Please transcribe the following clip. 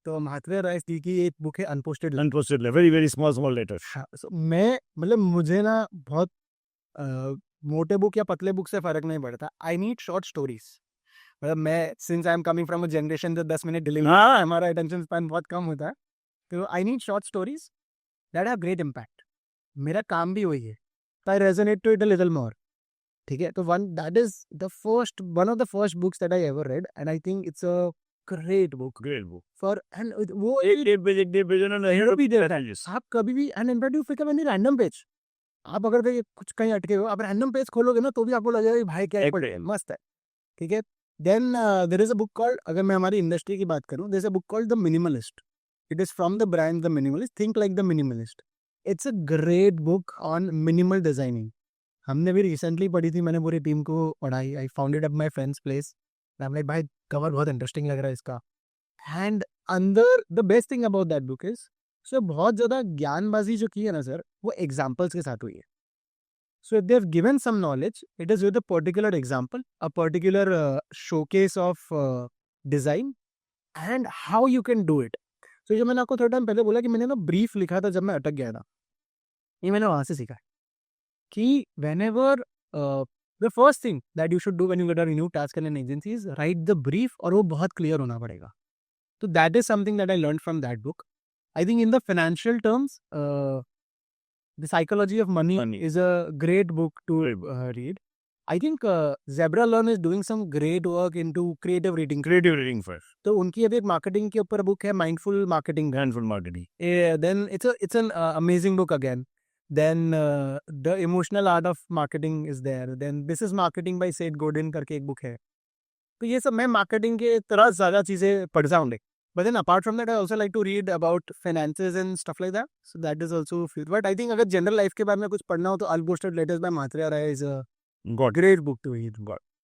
तो महात्मा राय जी की एक बुक है unposted. Unposted, very, very small letters. हाँ, so मैं मतलब मुझे ना बहुत मोटे बुक या पतले बुक से फर्क नहीं पड़ता। आई नीड शॉर्ट स्टोरीज। मतलब मैं since I am coming from a generation जो 10 मिनट डिलीवर, हाँ हमारा अटेंशन स्पैन बहुत कम होता है, तो I need short stories that have great impact. मेरा काम भी वही है, I resonate to it a little more. ठीक है, तो one that is the first one of the first books that I ever read and I think it's a great book Great book. For and वो एक page भी देता है। आप कभी भी and in fact you pick up any random page, आप अगर कहीं कुछ कहीं अटके हो, आप रैंडम पेज खोलोगे ना तो भी आपको लगेगा कि भाई क्या एक पढ़े, मस्त है। ठीक है, then there is a book called, अगर मैं हमारी इंडस्ट्री की बात करूं, there is a book called the minimalist. It is from the brand the minimalist, think like the minimalist. It's a great book on minimal designing. हमने भी recently पढ़ी थी, मैंने पूरी टीम को पढ़ाई। I found it at my friends place. भाई cover बहुत इंटरेस्टिंग लग रहा है इसका। एंड अंदर the best thing about that book is, so बहुत ज्यादा ज्ञानबाजी जो की है ना सर, वो एग्जाम्पल्स के साथ हुई है। So if they've given some knowledge, it is with a particular example, a particular showcase of design and how you can do it. So जो मैंने आपको थोड़ा टाइम पहले बोला कि मैंने ना ब्रीफ लिखा था जब मैं अटक गया था, ये मैंने वहां से सीखा है कि whenever the first thing that you should do when you get a new task in an agency is write the brief, और वो बहुत clear होना पड़ेगा। तो that is something that I learned from that book. I think in the financial terms, The Psychology of Money is a great book to read. I think Zebra Learn is doing some great work into creative reading. Creative reading first. तो उनकी अभी एक marketing के ऊपर book है, mindful marketing. Handful marketing. Then it's an amazing book again. Then The Emotional Art of Marketing is there. Then This is Marketing by Seth Godin करके एक book है। तो ये सब मैं मार्केटिंग के तरह ज़्यादा चीज़ें पढ़ता हूँ। But then apart from that, I also like to read about finances and stuff like that. So that is also few. But I think अगर जनरल लाइफ के बारे में कुछ पढ़ना हो तो unposted letters by Mahatma Rai is a Got great book to read. got